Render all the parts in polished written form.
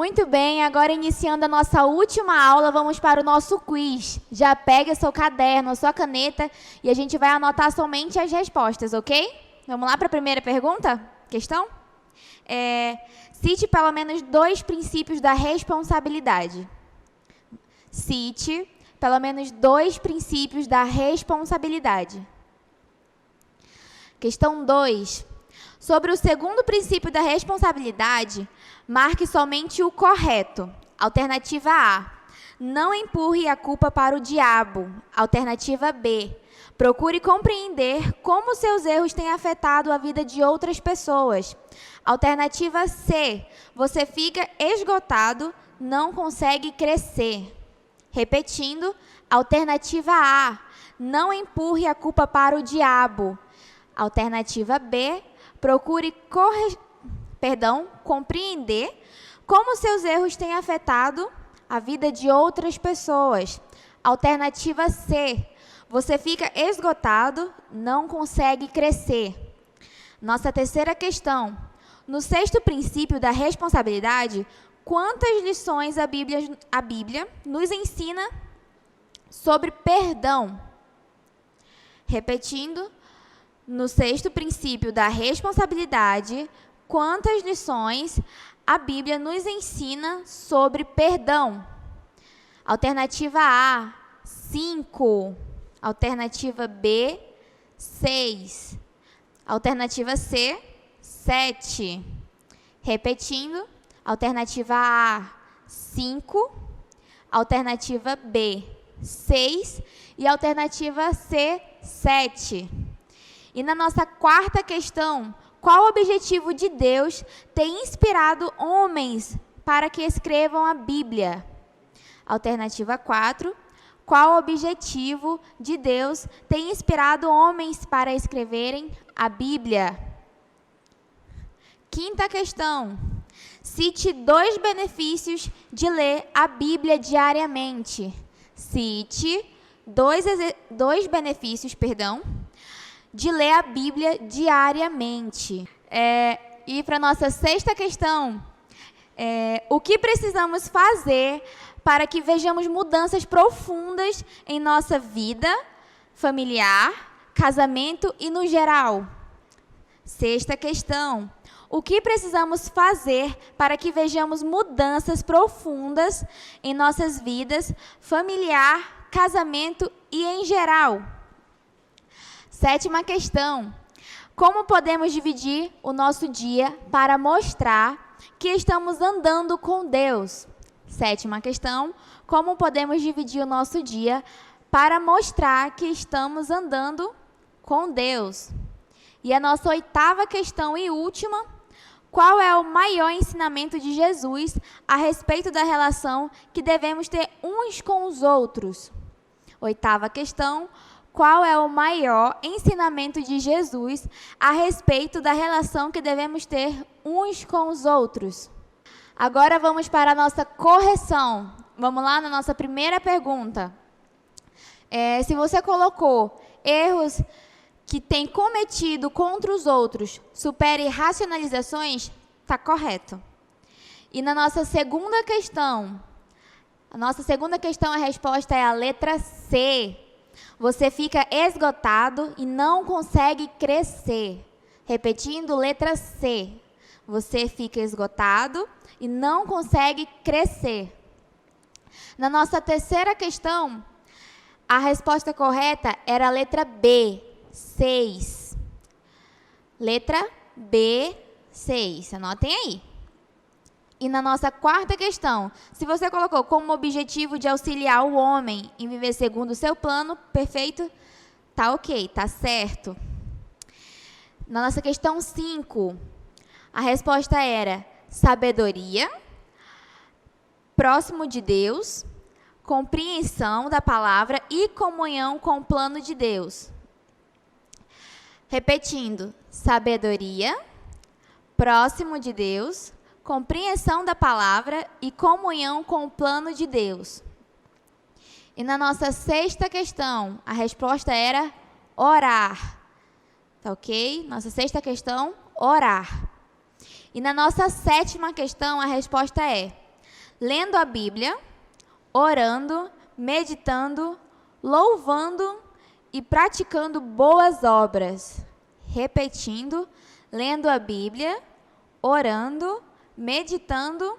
Muito bem, agora iniciando a nossa última aula, vamos para o nosso quiz. Já pega seu caderno, sua caneta e a gente vai anotar somente as respostas, ok? Vamos lá para a primeira pergunta? Questão? Cite pelo menos 2 princípios da responsabilidade. Cite pelo menos 2 princípios da responsabilidade. Questão 2. Sobre o segundo princípio da responsabilidade, marque somente o correto. Alternativa A. Não empurre a culpa para o diabo. Alternativa B. Procure compreender como seus erros têm afetado a vida de outras pessoas. Alternativa C. Você fica esgotado, não consegue crescer. Repetindo, alternativa A. Não empurre a culpa para o diabo. Alternativa B. Procure compreender como seus erros têm afetado a vida de outras pessoas. Alternativa C. Você fica esgotado, não consegue crescer. Nossa terceira questão. No sexto princípio da responsabilidade, quantas lições a Bíblia nos ensina sobre perdão? Repetindo, no sexto princípio da responsabilidade, quantas lições a Bíblia nos ensina sobre perdão? Alternativa A, 5. Alternativa B, 6. Alternativa C, 7. Repetindo, alternativa A, 5. Alternativa B, 6. E alternativa C, 7. E na nossa quarta questão, qual o objetivo de Deus tem inspirado homens para que escrevam a Bíblia? Alternativa 4. Qual o objetivo de Deus tem inspirado homens para escreverem a Bíblia? Quinta questão. Cite 2 benefícios de ler a Bíblia diariamente. Cite dois benefícios, de ler a Bíblia diariamente. E para a nossa sexta questão, o que precisamos fazer para que vejamos mudanças profundas em nossa vida familiar, casamento e no geral? Sexta questão, o que precisamos fazer para que vejamos mudanças profundas em nossas vidas familiar, casamento e em geral? Sétima questão, como podemos dividir o nosso dia para mostrar que estamos andando com Deus? Sétima questão, como podemos dividir o nosso dia para mostrar que estamos andando com Deus? E a nossa oitava questão e última, qual é o maior ensinamento de Jesus a respeito da relação que devemos ter uns com os outros? Oitava questão, qual é o maior ensinamento de Jesus a respeito da relação que devemos ter uns com os outros? Agora vamos para a nossa correção. Vamos lá na nossa primeira pergunta. Se você colocou erros que tem cometido contra os outros, supere racionalizações, está correto. E na nossa segunda questão, a resposta é a letra C. Você fica esgotado e não consegue crescer. Repetindo, letra C. Você fica esgotado e não consegue crescer. Na nossa terceira questão, a resposta correta era a letra B, 6. Letra B, 6. Anotem aí. E na nossa quarta questão, se você colocou como objetivo de auxiliar o homem em viver segundo o seu plano, perfeito, tá ok, tá certo. Na nossa questão 5, a resposta era sabedoria, próximo de Deus, compreensão da palavra e comunhão com o plano de Deus. Repetindo, sabedoria, próximo de Deus, compreensão da palavra e comunhão com o plano de Deus. E na nossa sexta questão, a resposta era orar. Tá ok? Nossa sexta questão, orar. E na nossa sétima questão, a resposta é lendo a Bíblia, orando, meditando, louvando e praticando boas obras. Repetindo, lendo a Bíblia, orando, meditando,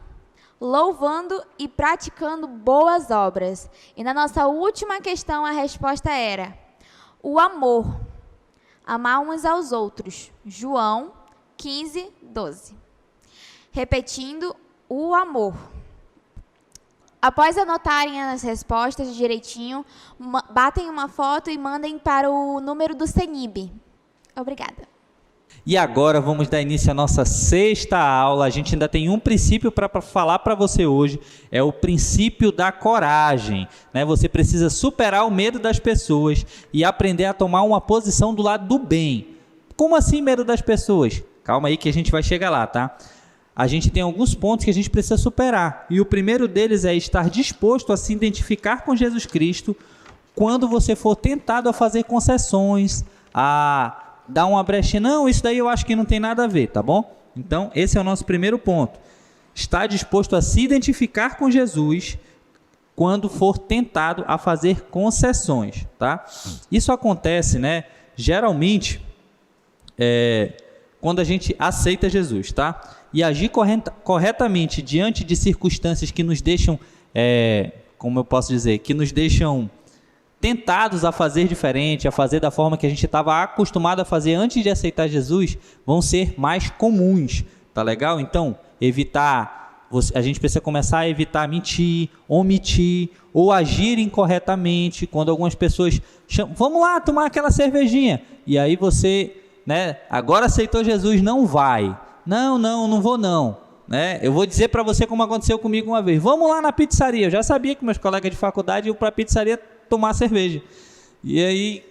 louvando e praticando boas obras. E na nossa última questão, a resposta era o amor. Amar uns aos outros. João 15, 12. Repetindo, o amor. Após anotarem as respostas direitinho, batem uma foto e mandem para o número do CENIB. Obrigada. E agora vamos dar início à nossa sexta aula. A gente ainda tem um princípio para falar para você hoje. É o princípio da coragem, né? Você precisa superar o medo das pessoas e aprender a tomar uma posição do lado do bem. Como assim medo das pessoas? Calma aí que a gente vai chegar lá, tá? A gente tem alguns pontos que a gente precisa superar. E o primeiro deles é estar disposto a se identificar com Jesus Cristo quando você for tentado a fazer concessões, a dar uma brechinha. Não, isso daí eu acho que não tem nada a ver, tá bom? Então, esse é o nosso primeiro ponto. Estar disposto a se identificar com Jesus quando for tentado a fazer concessões, tá? Isso acontece, né? Geralmente, quando a gente aceita Jesus, tá? E agir corretamente diante de circunstâncias que nos deixam, como eu posso dizer, que nos deixam tentados a fazer diferente, a fazer da forma que a gente estava acostumado a fazer antes de aceitar Jesus, vão ser mais comuns, tá legal? Então, a gente precisa começar a evitar mentir, omitir ou agir incorretamente, quando algumas pessoas chamam, vamos lá tomar aquela cervejinha, e aí você, né, agora aceitou Jesus, não vai, não vou não, né? Eu vou dizer para você como aconteceu comigo uma vez, vamos lá na pizzaria, eu já sabia que meus colegas de faculdade iam para a pizzaria tomar cerveja. E aí,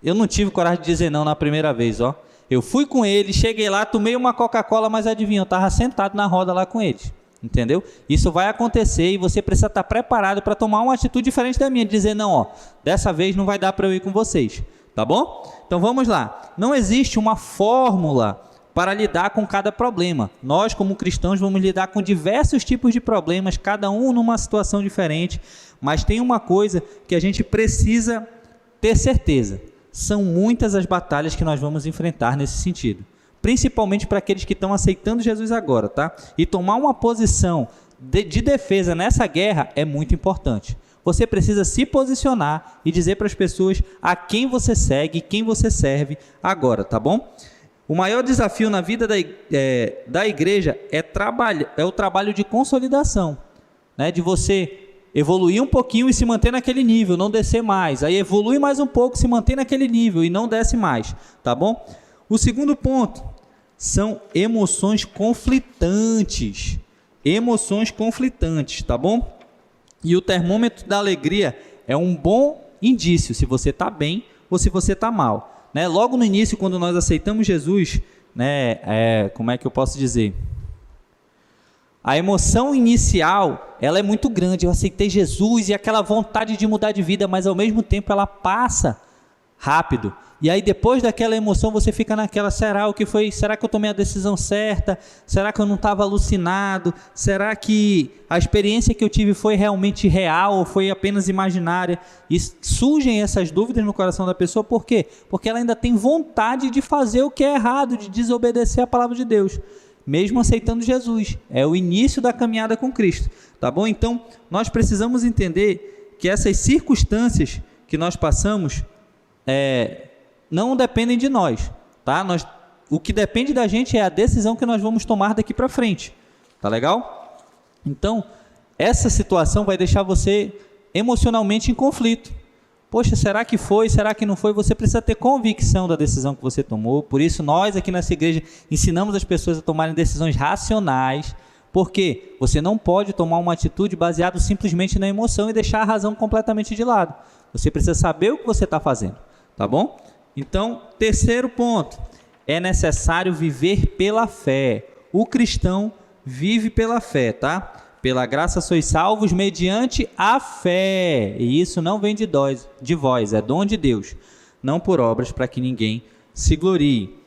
eu não tive coragem de dizer não na primeira vez, ó. Eu fui com ele, cheguei lá, tomei uma Coca-Cola, mas adivinha, eu estava sentado na roda lá com eles. Entendeu? Isso vai acontecer e você precisa estar preparado para tomar uma atitude diferente da minha, de dizer, não, ó, dessa vez não vai dar para eu ir com vocês. Tá bom? Então vamos lá. Não existe uma fórmula para lidar com cada problema. Nós, como cristãos, vamos lidar com diversos tipos de problemas, cada um numa situação diferente, mas tem uma coisa que a gente precisa ter certeza. São muitas as batalhas que nós vamos enfrentar nesse sentido, principalmente para aqueles que estão aceitando Jesus agora, tá? E tomar uma posição de defesa nessa guerra é muito importante. Você precisa se posicionar e dizer para as pessoas a quem você segue, quem você serve agora, tá bom? O maior desafio na vida da igreja é o trabalho de consolidação, né? De você evoluir um pouquinho e se manter naquele nível, não descer mais. Aí evolui mais um pouco, se mantém naquele nível e não desce mais, tá bom? O segundo ponto são emoções conflitantes. Emoções conflitantes, tá bom? E o termômetro da alegria é um bom indício se você está bem ou se você está mal. Né? Logo no início, quando nós aceitamos Jesus, né, como é que eu posso dizer? A emoção inicial, ela é muito grande. Eu aceitei Jesus e aquela vontade de mudar de vida, mas ao mesmo tempo ela passa rápido. E aí depois daquela emoção você fica naquela, será que eu tomei a decisão certa? Será que eu não estava alucinado? Será que a experiência que eu tive foi realmente real ou foi apenas imaginária? E surgem essas dúvidas no coração da pessoa, por quê? Porque ela ainda tem vontade de fazer o que é errado, de desobedecer a palavra de Deus, mesmo aceitando Jesus. É o início da caminhada com Cristo, tá bom? Então, nós precisamos entender que essas circunstâncias que nós passamos não dependem de nós, tá? O que depende da gente é a decisão que nós vamos tomar daqui para frente, tá legal? Então, essa situação vai deixar você emocionalmente em conflito. Poxa, será que foi? Será que não foi? Você precisa ter convicção da decisão que você tomou. Por isso, nós aqui nessa igreja ensinamos as pessoas a tomarem decisões racionais, porque você não pode tomar uma atitude baseada simplesmente na emoção e deixar a razão completamente de lado. Você precisa saber o que você está fazendo, tá bom? Então, terceiro ponto, é necessário viver pela fé. O cristão vive pela fé, tá? Pela graça sois salvos mediante a fé. E isso não vem de vós, é dom de Deus, não por obras para que ninguém se glorie,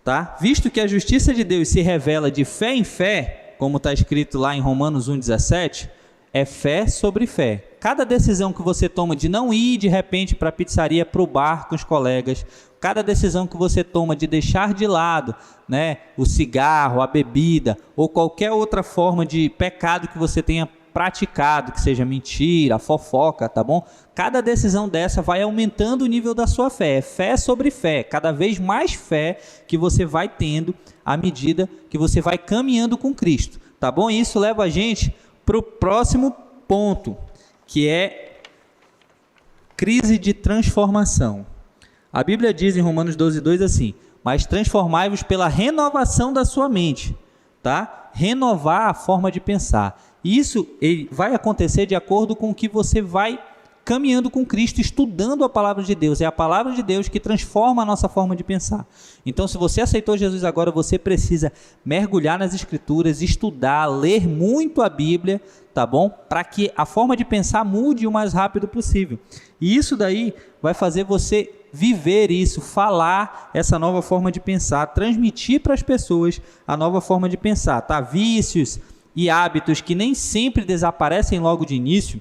tá? Visto que a justiça de Deus se revela de fé em fé, como está escrito lá em Romanos 1,17, é fé sobre fé. Cada decisão que você toma de não ir de repente para a pizzaria, para o bar com os colegas, cada decisão que você toma de deixar de lado, né, o cigarro, a bebida ou qualquer outra forma de pecado que você tenha praticado, que seja mentira, fofoca, tá bom? Cada decisão dessa vai aumentando o nível da sua fé. É fé sobre fé, cada vez mais fé que você vai tendo à medida que você vai caminhando com Cristo, tá bom? E isso leva a gente para o próximo ponto, que é crise de transformação. A Bíblia diz em Romanos 12:2 assim: mas transformai-vos pela renovação da sua mente, tá? Renovar a forma de pensar. Isso vai acontecer de acordo com o que você vai caminhando com Cristo, estudando a palavra de Deus. É a palavra de Deus que transforma a nossa forma de pensar. Então, se você aceitou Jesus agora, você precisa mergulhar nas Escrituras, estudar, ler muito a Bíblia, tá bom? Para que a forma de pensar mude o mais rápido possível. E isso daí vai fazer você viver isso, falar essa nova forma de pensar, transmitir para as pessoas a nova forma de pensar, tá? Vícios e hábitos que nem sempre desaparecem logo de início,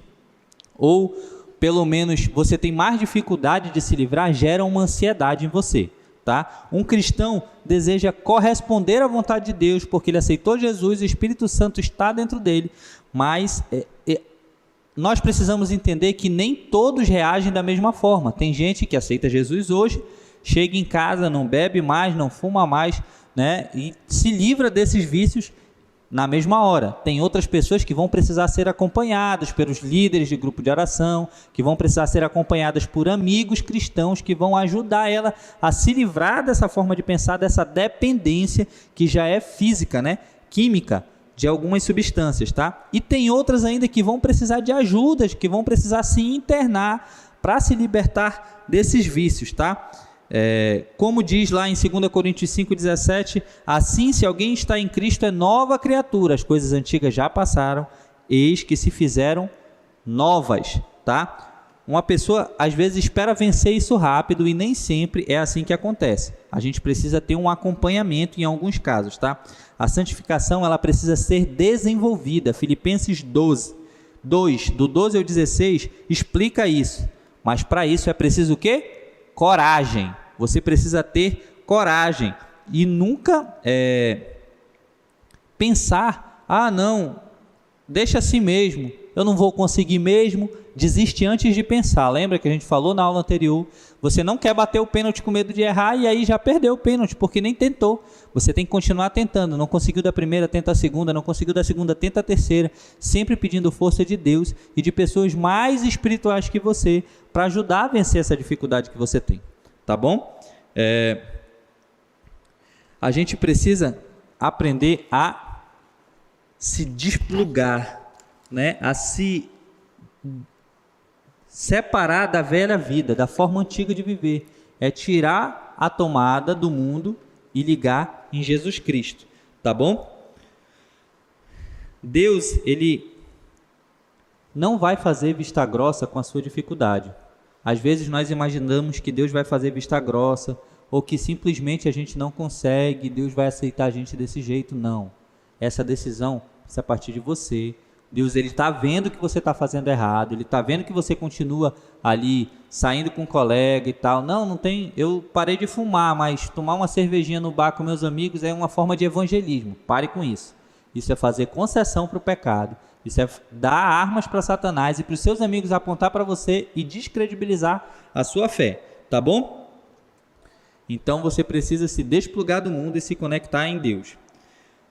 ou pelo menos você tem mais dificuldade de se livrar, geram uma ansiedade em você, tá? Um cristão deseja corresponder à vontade de Deus, porque ele aceitou Jesus, o Espírito Santo está dentro dele, mas nós precisamos entender que nem todos reagem da mesma forma. Tem gente que aceita Jesus hoje, chega em casa, não bebe mais, não fuma mais, né? E se livra desses vícios na mesma hora. Tem outras pessoas que vão precisar ser acompanhadas pelos líderes de grupo de oração, que vão precisar ser acompanhadas por amigos cristãos que vão ajudar ela a se livrar dessa forma de pensar, dessa dependência que já é física, né? Química, de algumas substâncias, tá? E tem outras ainda que vão precisar de ajudas, que vão precisar se internar para se libertar desses vícios, tá? Como diz lá em 2 Coríntios 5,17, assim, se alguém está em Cristo, é nova criatura, as coisas antigas já passaram, eis que se fizeram novas, tá? Uma pessoa às vezes espera vencer isso rápido e nem sempre é assim que acontece. A gente precisa ter um acompanhamento em alguns casos, tá? A santificação, ela precisa ser desenvolvida. Filipenses 2, do 12 ao 16, explica isso. Mas para isso é preciso o quê? Coragem. Você precisa ter coragem e nunca pensar, não, deixa assim mesmo, eu não vou conseguir mesmo, desiste antes de pensar. Lembra que a gente falou na aula anterior? Você não quer bater o pênalti com medo de errar e aí já perdeu o pênalti, porque nem tentou. Você tem que continuar tentando. Não conseguiu da primeira, tenta a segunda. Não conseguiu da segunda, tenta a terceira. Sempre pedindo força de Deus e de pessoas mais espirituais que você para ajudar a vencer essa dificuldade que você tem. Tá bom? A gente precisa aprender a se desplugar, né? A se separar da velha vida, da forma antiga de viver. É tirar a tomada do mundo e ligar em Jesus Cristo, tá bom? Deus, ele não vai fazer vista grossa com a sua dificuldade. Às vezes nós imaginamos que Deus vai fazer vista grossa ou que simplesmente a gente não consegue, Deus vai aceitar a gente desse jeito. Não. Essa decisão precisa partir de você. Deus, ele está vendo que você está fazendo errado, ele está vendo que você continua ali saindo com um colega e tal. Não tem, eu parei de fumar, mas tomar uma cervejinha no bar com meus amigos é uma forma de evangelismo. Pare com isso. Isso é fazer concessão para o pecado. Isso é dar armas para Satanás e para os seus amigos apontar para você e descredibilizar a sua fé, tá bom? Então você precisa se desplugar do mundo e se conectar em Deus.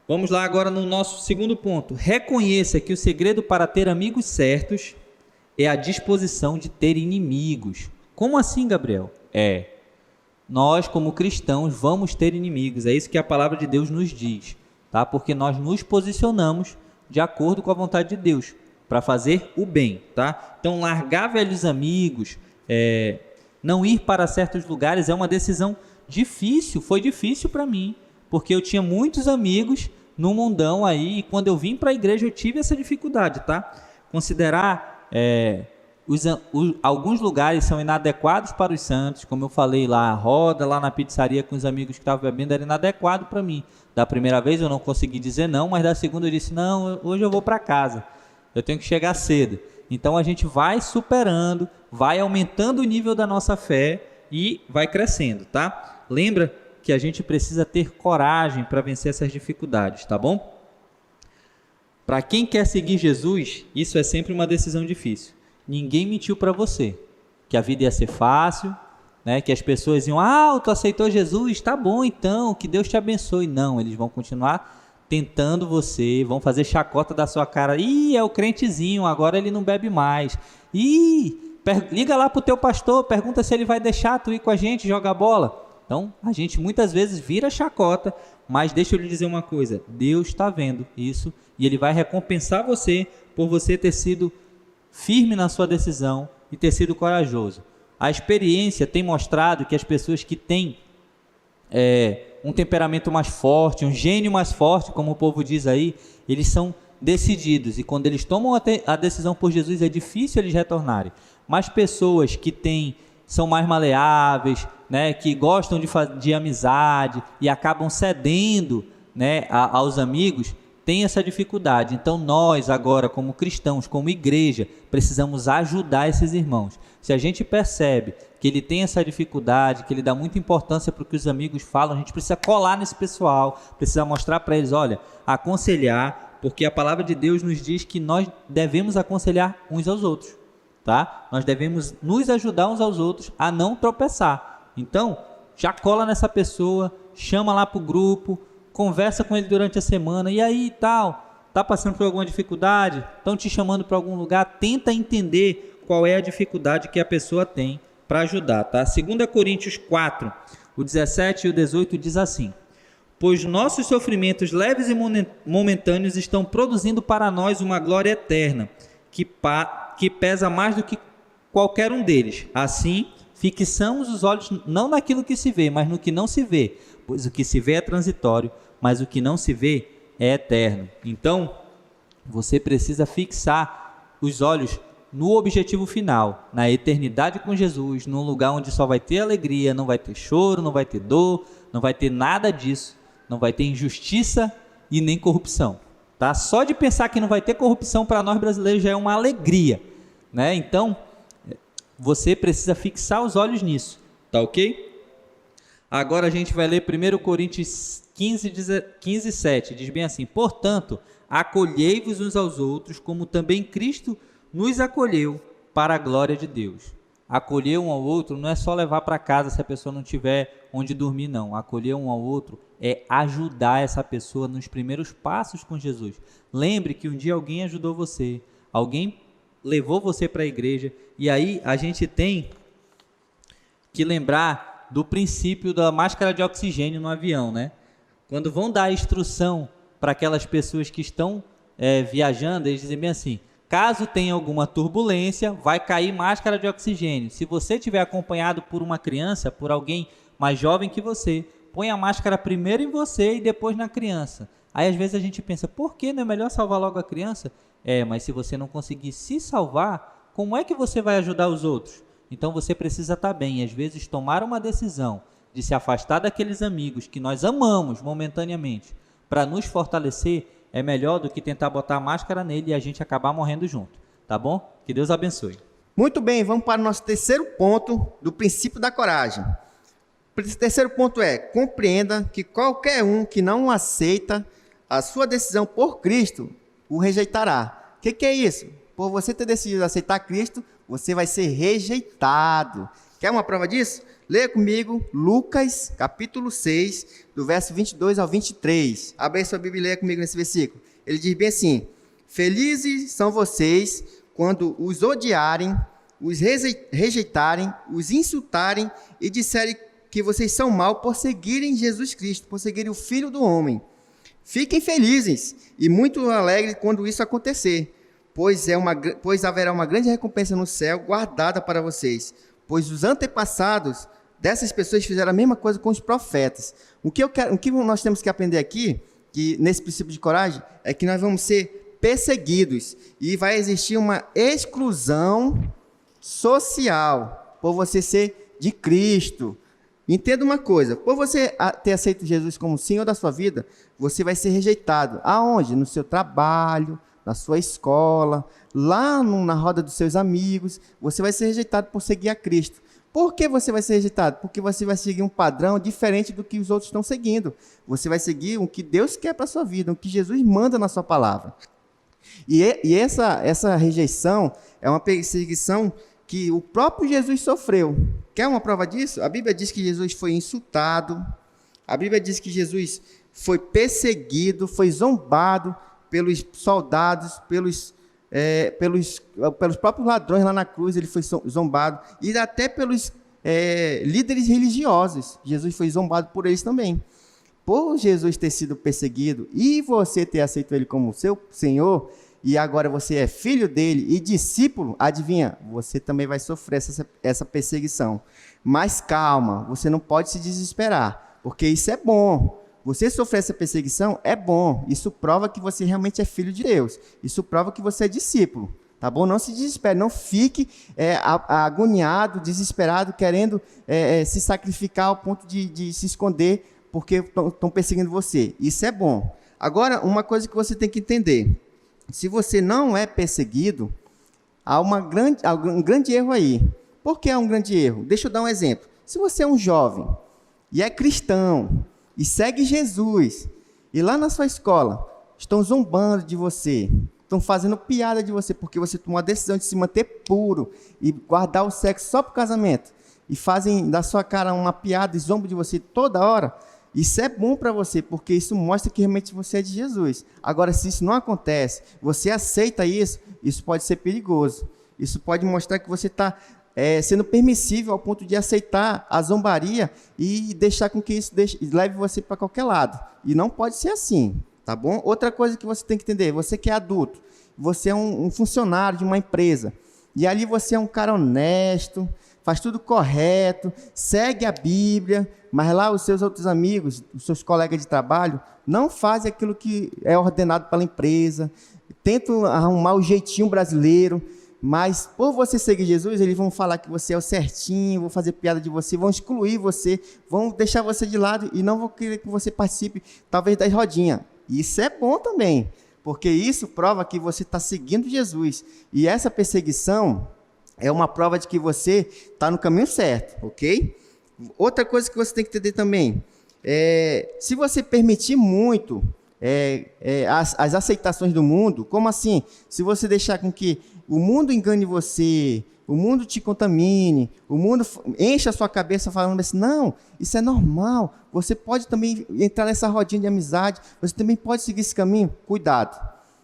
Vamos lá agora no nosso segundo ponto. Reconheça que o segredo para ter amigos certos é a disposição de ter inimigos. Como assim, Gabriel? Nós como cristãos vamos ter inimigos. É isso que a palavra de Deus nos diz, tá? Porque nós nos posicionamos de acordo com a vontade de Deus, para fazer o bem, tá? Então, largar velhos amigos, não ir para certos lugares é uma decisão difícil, foi difícil para mim, porque eu tinha muitos amigos no mundão aí, e quando eu vim para a igreja eu tive essa dificuldade, tá? Considerar alguns lugares são inadequados para os santos, como eu falei lá, a roda lá na pizzaria com os amigos que estavam bebendo era inadequado para mim. Da primeira vez eu não consegui dizer não, mas da segunda eu disse, não, hoje eu vou para casa, eu tenho que chegar cedo. Então a gente vai superando, vai aumentando o nível da nossa fé e vai crescendo, tá? Lembra que a gente precisa ter coragem para vencer essas dificuldades, tá bom? Para quem quer seguir Jesus, isso é sempre uma decisão difícil. Ninguém mentiu para você que a vida ia ser fácil, né? Que as pessoas iam, tu aceitou Jesus, tá bom então, que Deus te abençoe. Não, eles vão continuar tentando você, vão fazer chacota da sua cara. É o crentezinho, agora ele não bebe mais. Liga lá pro teu pastor, pergunta se ele vai deixar tu ir com a gente jogar bola. Então, a gente muitas vezes vira chacota, mas deixa eu lhe dizer uma coisa, Deus está vendo isso e Ele vai recompensar você por você ter sido firme na sua decisão e ter sido corajoso. A experiência tem mostrado que as pessoas que têm um temperamento mais forte, um gênio mais forte, como o povo diz aí, eles são decididos e quando eles tomam a decisão por Jesus é difícil eles retornarem. Mas pessoas que são mais maleáveis, né, que gostam de amizade e acabam cedendo, né, aos amigos, têm essa dificuldade. Então nós agora, como cristãos, como igreja, precisamos ajudar esses irmãos. Se a gente percebe que ele tem essa dificuldade, que ele dá muita importância para o que os amigos falam, a gente precisa colar nesse pessoal, precisa mostrar para eles, olha, aconselhar, porque a palavra de Deus nos diz que nós devemos aconselhar uns aos outros. Tá? Nós devemos nos ajudar uns aos outros a não tropeçar. Então, já cola nessa pessoa, chama lá para o grupo, conversa com ele durante a semana, e aí tal, tá passando por alguma dificuldade, estão te chamando para algum lugar, tenta entender qual é a dificuldade que a pessoa tem para ajudar. Tá? 2 Coríntios 4, o 17 e o 18 diz assim, pois nossos sofrimentos leves e momentâneos estão produzindo para nós uma glória eterna, que pesa mais do que qualquer um deles. Assim, fixamos os olhos não naquilo que se vê, mas no que não se vê, pois o que se vê é transitório, mas o que não se vê é eterno. Então, você precisa fixar os olhos no objetivo final, na eternidade com Jesus, num lugar onde só vai ter alegria, não vai ter choro, não vai ter dor, não vai ter nada disso, não vai ter injustiça e nem corrupção. Tá? Só de pensar que não vai ter corrupção para nós brasileiros já é uma alegria, né? Então, você precisa fixar os olhos nisso, tá ok? Agora a gente vai ler 1 Coríntios 15, 7, diz bem assim, portanto, acolhei-vos uns aos outros, como também Cristo nos acolheu para a glória de Deus. Acolher um ao outro não é só levar para casa se a pessoa não tiver onde dormir, não. Acolher um ao outro é ajudar essa pessoa nos primeiros passos com Jesus. Lembre que um dia alguém ajudou você, alguém levou você para a igreja, e aí a gente tem que lembrar do princípio da máscara de oxigênio no avião, né? Quando vão dar a instrução para aquelas pessoas que estão viajando, eles dizem bem assim, caso tenha alguma turbulência, vai cair máscara de oxigênio. Se você estiver acompanhado por uma criança, por alguém mais jovem que você, põe a máscara primeiro em você e depois na criança. Aí às vezes a gente pensa, por que não é melhor salvar logo a criança? Mas se você não conseguir se salvar, como é que você vai ajudar os outros? Então você precisa estar bem. Às vezes tomar uma decisão de se afastar daqueles amigos que nós amamos momentaneamente para nos fortalecer é melhor do que tentar botar a máscara nele e a gente acabar morrendo junto, tá bom? Que Deus abençoe. Muito bem, vamos para o nosso terceiro ponto do princípio da coragem. O terceiro ponto é, compreenda que qualquer um que não aceita a sua decisão por Cristo, o rejeitará. O que é isso? Por você ter decidido aceitar Cristo, você vai ser rejeitado. Quer uma prova disso? Leia comigo Lucas, capítulo 6, do verso 22 ao 23. Abre aí sua Bíblia e leia comigo nesse versículo. Ele diz bem assim, felizes são vocês quando os odiarem, os rejeitarem, os insultarem e disserem que vocês são mal por seguirem Jesus Cristo, por seguirem o Filho do Homem. Fiquem felizes e muito alegres quando isso acontecer, pois haverá uma grande recompensa no céu guardada para vocês, pois os antepassados dessas pessoas fizeram a mesma coisa com os profetas. O que nós temos que aprender aqui, que nesse princípio de coragem, é que nós vamos ser perseguidos e vai existir uma exclusão social, por você ser de Cristo. Entenda uma coisa, por você ter aceito Jesus como Senhor da sua vida, você vai ser rejeitado. Aonde? No seu trabalho, na sua escola, lá na roda dos seus amigos, você vai ser rejeitado por seguir a Cristo. Por que você vai ser rejeitado? Porque você vai seguir um padrão diferente do que os outros estão seguindo. Você vai seguir o que Deus quer para a sua vida, o que Jesus manda na sua palavra. E essa rejeição é uma perseguição que o próprio Jesus sofreu. Quer uma prova disso? A Bíblia diz que Jesus foi insultado, a Bíblia diz que Jesus foi perseguido, foi zombado pelos soldados, pelos próprios ladrões lá na cruz, ele foi zombado, e até pelos líderes religiosos. Jesus foi zombado por eles também. Por Jesus ter sido perseguido e você ter aceito ele como seu Senhor, e agora você é filho dele e discípulo, adivinha, você também vai sofrer essa perseguição. Mas calma, você não pode se desesperar, porque isso é bom. Você sofrer essa perseguição é bom. Isso prova que você realmente é filho de Deus. Isso prova que você é discípulo. Tá bom? Não se desespere. Não fique agoniado, desesperado, querendo se sacrificar ao ponto de se esconder porque estão perseguindo você. Isso é bom. Agora, uma coisa que você tem que entender. Se você não é perseguido, há um grande erro aí. Por que há um grande erro? Deixa eu dar um exemplo. Se você é um jovem e é cristão, e segue Jesus, e lá na sua escola estão zombando de você, estão fazendo piada de você, porque você tomou a decisão de se manter puro e guardar o sexo só para o casamento, e fazem da sua cara uma piada e zombam de você toda hora, isso é bom para você, porque isso mostra que realmente você é de Jesus. Agora, se isso não acontece, você aceita isso, isso pode ser perigoso, isso pode mostrar que você está sendo permissível ao ponto de aceitar a zombaria e deixar com que isso leve você para qualquer lado. E não pode ser assim, tá bom? Outra coisa que você tem que entender, você que é adulto, você é um funcionário de uma empresa, e ali você é um cara honesto, faz tudo correto, segue a Bíblia, mas lá os seus outros amigos, os seus colegas de trabalho, não fazem aquilo que é ordenado pela empresa, tentam arrumar o jeitinho brasileiro, mas por você seguir Jesus, eles vão falar que você é o certinho, vão fazer piada de você, vão excluir você, vão deixar você de lado e não vão querer que você participe, talvez, das rodinhas. Isso é bom também, porque isso prova que você está seguindo Jesus. E essa perseguição é uma prova de que você está no caminho certo, ok? Outra coisa que você tem que entender também, se você permitir muito as aceitações do mundo, como assim? Se você deixar com que o mundo engane você, o mundo te contamine, o mundo enche a sua cabeça falando assim, não, isso é normal, você pode também entrar nessa rodinha de amizade, você também pode seguir esse caminho, cuidado,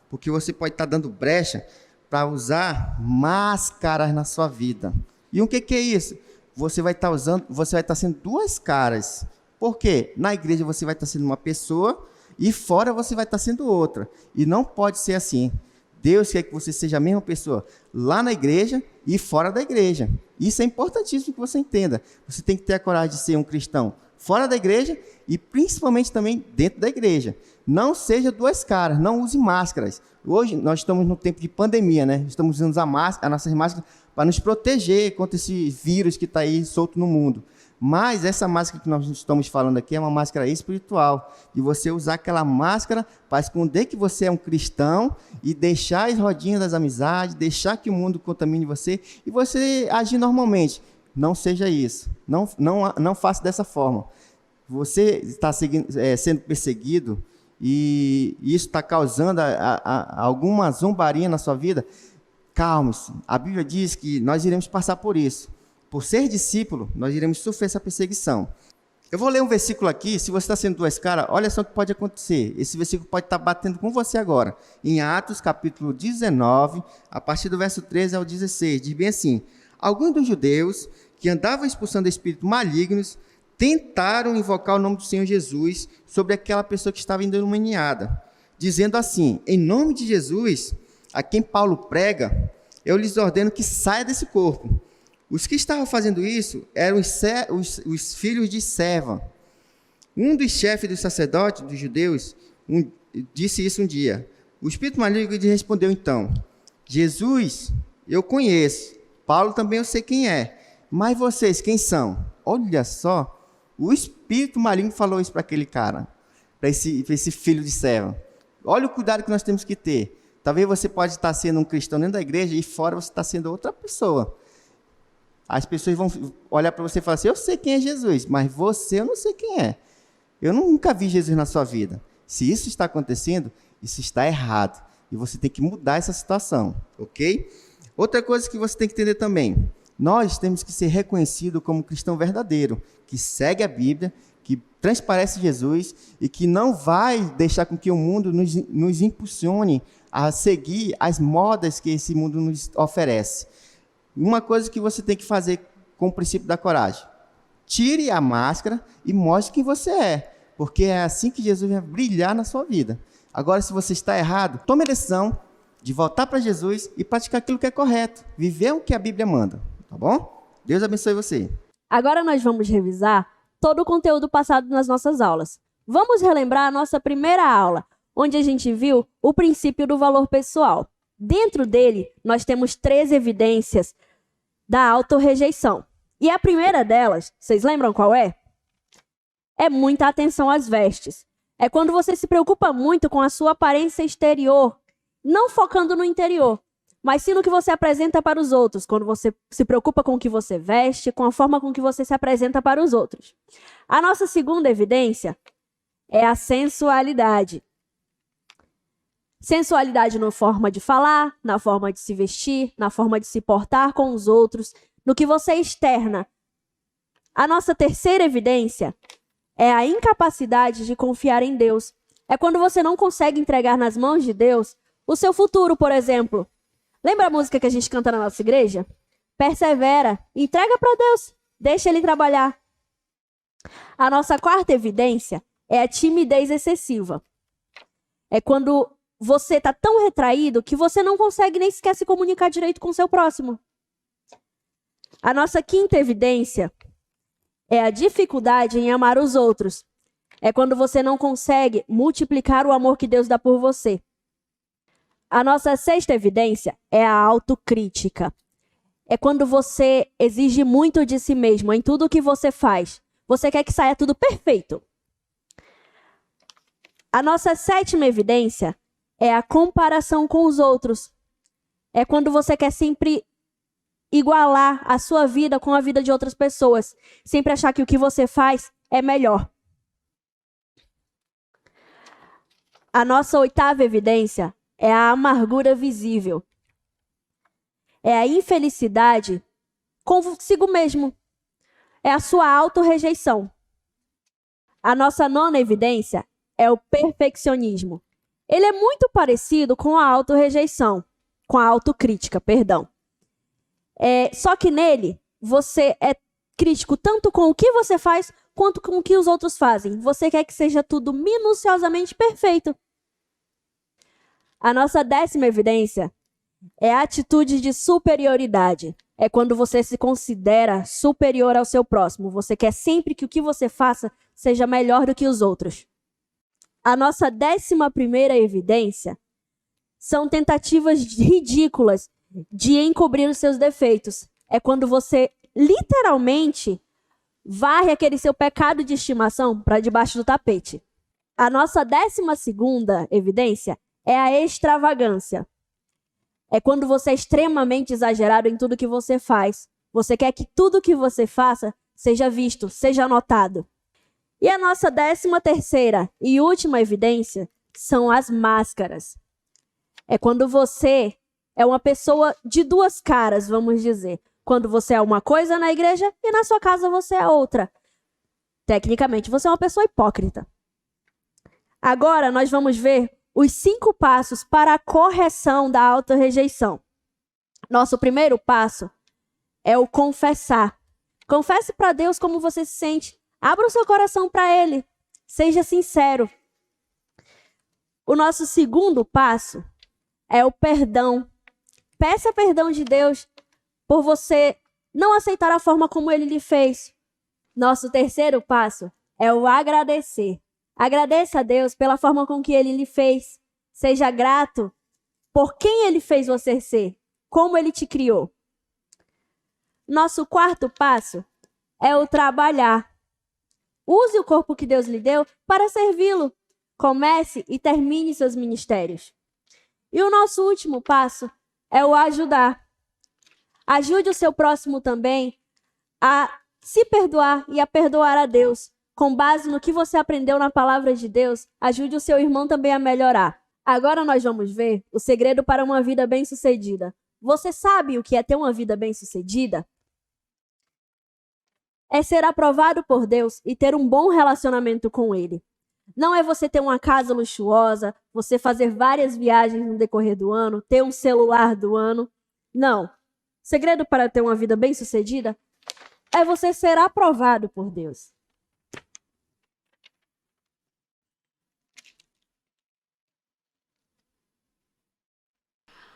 porque você pode estar dando brecha para usar máscaras na sua vida. E o que é isso? Você vai estar sendo duas caras. Por quê? Na igreja você vai estar sendo uma pessoa e fora você vai estar sendo outra. E não pode ser assim. Deus quer que você seja a mesma pessoa lá na igreja e fora da igreja. Isso é importantíssimo que você entenda. Você tem que ter a coragem de ser um cristão fora da igreja e principalmente também dentro da igreja. Não seja duas caras, não use máscaras. Hoje nós estamos no tempo de pandemia, né? Estamos usando as nossas máscaras para nos proteger contra esse vírus que está aí solto no mundo. Mas essa máscara que nós estamos falando aqui é uma máscara espiritual. E você usar aquela máscara para esconder que você é um cristão e deixar as rodinhas das amizades, deixar que o mundo contamine você e você agir normalmente. Não seja isso. Não faça dessa forma. Você está sendo perseguido e isso está causando alguma zombaria na sua vida. Calme-se. A Bíblia diz que nós iremos passar por isso. Por ser discípulo, nós iremos sofrer essa perseguição. Eu vou ler um versículo aqui, se você está sendo duas caras, olha só o que pode acontecer. Esse versículo pode estar batendo com você agora. Em Atos, capítulo 19, a partir do verso 13 ao 16, diz bem assim, alguns dos judeus que andavam expulsando espíritos malignos, tentaram invocar o nome do Senhor Jesus sobre aquela pessoa que estava endemoniada, dizendo assim, em nome de Jesus, a quem Paulo prega, eu lhes ordeno que saia desse corpo. Os que estavam fazendo isso eram os filhos de Seva. Um dos chefes dos sacerdotes, dos judeus, disse isso um dia. O espírito maligno lhe respondeu então, Jesus, eu conheço, Paulo também eu sei quem é. Mas vocês, quem são? Olha só, o espírito maligno falou isso para aquele cara, para esse filho de serva. Olha o cuidado que nós temos que ter. Talvez você pode estar sendo um cristão dentro da igreja e fora você está sendo outra pessoa. As pessoas vão olhar para você e falar assim, eu sei quem é Jesus, mas você eu não sei quem é. Eu nunca vi Jesus na sua vida. Se isso está acontecendo, isso está errado. E você tem que mudar essa situação, ok? Outra coisa que você tem que entender também. Nós temos que ser reconhecidos como cristão verdadeiro, que segue a Bíblia, que transparece Jesus e que não vai deixar com que o mundo nos impulsione a seguir as modas que esse mundo nos oferece. Uma coisa que você tem que fazer com o princípio da coragem. Tire a máscara e mostre quem você é, porque é assim que Jesus vai brilhar na sua vida. Agora, se você está errado, tome a decisão de voltar para Jesus e praticar aquilo que é correto, viver o que a Bíblia manda, tá bom? Deus abençoe você. Agora nós vamos revisar todo o conteúdo passado nas nossas aulas. Vamos relembrar a nossa primeira aula, onde a gente viu o princípio do valor pessoal. Dentro dele, nós temos 3 evidências da autorrejeição. E a primeira delas, vocês lembram qual é? É muita atenção às vestes. É quando você se preocupa muito com a sua aparência exterior, não focando no interior, mas sim no que você apresenta para os outros, quando você se preocupa com o que você veste, com a forma com que você se apresenta para os outros. A nossa segunda evidência é a sensualidade. Sensualidade na forma de falar, na forma de se vestir, na forma de se portar com os outros, no que você externa. A nossa terceira evidência é a incapacidade de confiar em Deus. É quando você não consegue entregar nas mãos de Deus o seu futuro, por exemplo. Lembra a música que a gente canta na nossa igreja? Persevera, entrega para Deus, deixa Ele trabalhar. A nossa quarta evidência é a timidez excessiva. É quando você está tão retraído que você não consegue nem sequer se comunicar direito com o seu próximo. A nossa quinta evidência é a dificuldade em amar os outros. É quando você não consegue multiplicar o amor que Deus dá por você. A nossa sexta evidência é a autocrítica. É quando você exige muito de si mesmo em tudo que você faz. Você quer que saia tudo perfeito. A nossa sétima evidência é a comparação com os outros. É quando você quer sempre igualar a sua vida com a vida de outras pessoas. Sempre achar que o que você faz é melhor. A nossa oitava evidência é a amargura visível. É a infelicidade consigo mesmo. É a sua autorrejeição. A nossa nona evidência é o perfeccionismo. Ele é muito parecido com a autorrejeição, com a autocrítica, perdão. Só que nele, você é crítico tanto com o que você faz, quanto com o que os outros fazem. Você quer que seja tudo minuciosamente perfeito. A nossa décima evidência é a atitude de superioridade. É quando você se considera superior ao seu próximo. Você quer sempre que o que você faça seja melhor do que os outros. A nossa 11ª evidência são tentativas ridículas de encobrir os seus defeitos. É quando você literalmente varre aquele seu pecado de estimação para debaixo do tapete. A nossa 12ª evidência é a extravagância. É quando você é extremamente exagerado em tudo que você faz. Você quer que tudo que você faça seja visto, seja notado. E a nossa 13ª e última evidência são as máscaras. É quando você é uma pessoa de 2 caras, vamos dizer. Quando você é uma coisa na igreja e na sua casa você é outra. Tecnicamente, você é uma pessoa hipócrita. Agora nós vamos ver os 5 passos para a correção da autorrejeição. Nosso primeiro passo é o confessar. Confesse para Deus como você se sente. Abra o seu coração para Ele. Seja sincero. O nosso segundo passo é o perdão. Peça perdão de Deus por você não aceitar a forma como Ele lhe fez. Nosso terceiro passo é o agradecer. Agradeça a Deus pela forma com que Ele lhe fez. Seja grato por quem Ele fez você ser, como Ele te criou. Nosso quarto passo é o trabalhar. Use o corpo que Deus lhe deu para servi-lo. Comece e termine seus ministérios. E o nosso último passo é o ajudar. Ajude o seu próximo também a se perdoar e a perdoar a Deus. Com base no que você aprendeu na palavra de Deus, ajude o seu irmão também a melhorar. Agora nós vamos ver o segredo para uma vida bem-sucedida. Você sabe o que é ter uma vida bem-sucedida? É ser aprovado por Deus e ter um bom relacionamento com Ele. Não é você ter uma casa luxuosa, você fazer várias viagens no decorrer do ano, ter um celular do ano. Não. O segredo para ter uma vida bem-sucedida é você ser aprovado por Deus.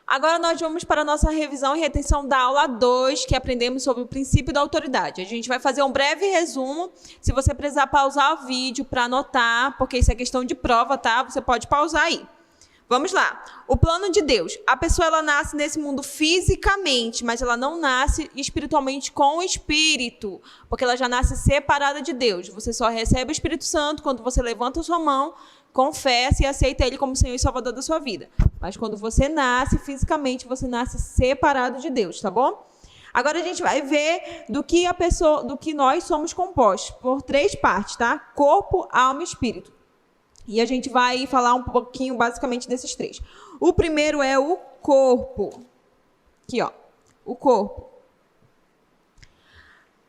Agora nós vamos para a nossa revisão e retenção da aula 2, que aprendemos sobre o princípio da autoridade. A gente vai fazer um breve resumo. Se você precisar pausar o vídeo para anotar, porque isso é questão de prova, tá? Você pode pausar aí. Vamos lá. O plano de Deus. A pessoa ela nasce nesse mundo fisicamente, mas ela não nasce espiritualmente com o Espírito, porque ela já nasce separada de Deus. Você só recebe o Espírito Santo quando você levanta a sua mão, confessa e aceita Ele como Senhor e Salvador da sua vida. Mas quando você nasce fisicamente, você nasce separado de Deus, tá bom? Agora a gente vai ver do que nós somos compostos por 3 partes, tá? Corpo, alma e espírito. E a gente vai falar um pouquinho basicamente desses 3. O primeiro é o corpo. Aqui, ó. O corpo.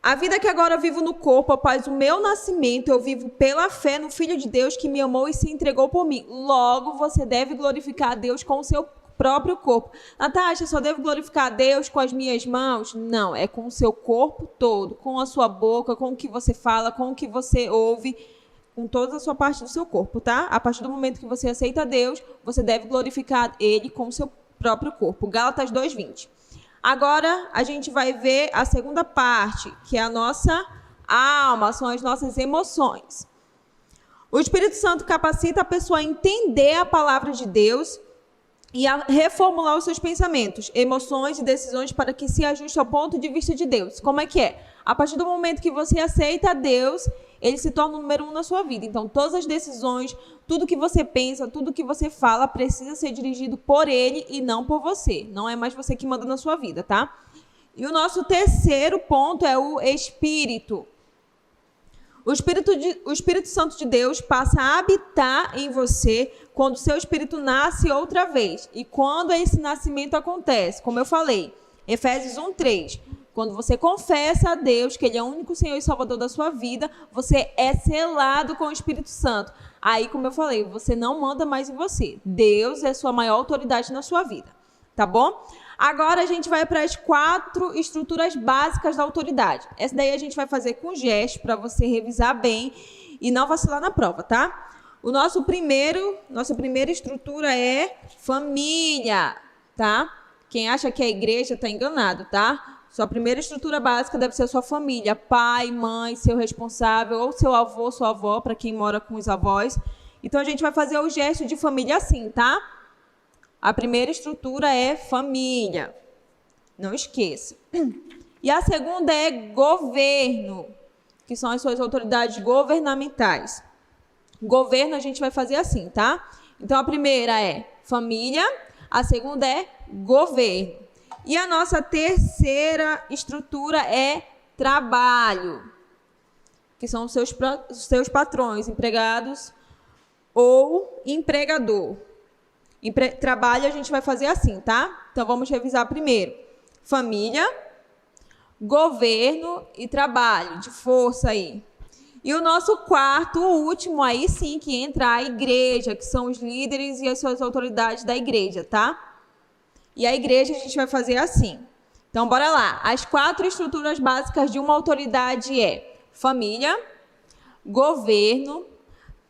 A vida que agora vivo no corpo, após o meu nascimento, eu vivo pela fé no Filho de Deus que me amou e se entregou por mim. Logo, você deve glorificar a Deus com o seu próprio corpo. Natasha, só devo glorificar a Deus com as minhas mãos? Não, é com o seu corpo todo, com a sua boca, com o que você fala, com o que você ouve, com toda a sua parte do seu corpo, tá? A partir do momento que você aceita a Deus, você deve glorificar Ele com o seu próprio corpo. Gálatas 2:20. Agora, a gente vai ver a segunda parte, que é a nossa alma, são as nossas emoções. O Espírito Santo capacita a pessoa a entender a palavra de Deus e a reformular os seus pensamentos, emoções e decisões para que se ajuste ao ponto de vista de Deus. Como é que é? A partir do momento que você aceita a Deus, Ele se torna o número 1 na sua vida. Então, todas as decisões, tudo que você pensa, tudo que você fala, precisa ser dirigido por Ele e não por você. Não é mais você que manda na sua vida, tá? E o nosso terceiro ponto é o Espírito. O Espírito Santo de Deus passa a habitar em você quando o seu espírito nasce outra vez. E quando esse nascimento acontece, como eu falei, Efésios 1:3. Quando você confessa a Deus que Ele é o único Senhor e Salvador da sua vida, você é selado com o Espírito Santo. Aí, como eu falei, você não manda mais em você. Deus é a sua maior autoridade na sua vida. Tá bom? Agora a gente vai para as 4 estruturas básicas da autoridade. Essa daí a gente vai fazer com gestos para você revisar bem e não vacilar na prova, tá? Nossa primeira estrutura é família, tá? Quem acha que é igreja está enganado, tá? Sua primeira estrutura básica deve ser a sua família, pai, mãe, seu responsável, ou seu avô, sua avó, para quem mora com os avós. Então, a gente vai fazer o gesto de família assim, tá? A primeira estrutura é família. Não esqueça. E a segunda é governo, que são as suas autoridades governamentais. Governo a gente vai fazer assim, tá? Então, a primeira é família, a segunda é governo. E a nossa terceira estrutura é trabalho, que são os seus patrões, empregados ou empregador. Trabalho a gente vai fazer assim, tá? Então, vamos revisar primeiro. Família, governo e trabalho, de força aí. E o nosso quarto, o último, aí sim que entra a igreja, que são os líderes e as suas autoridades da igreja, tá? E a igreja a gente vai fazer assim. Então, bora lá. As 4 estruturas básicas de uma autoridade é família, governo,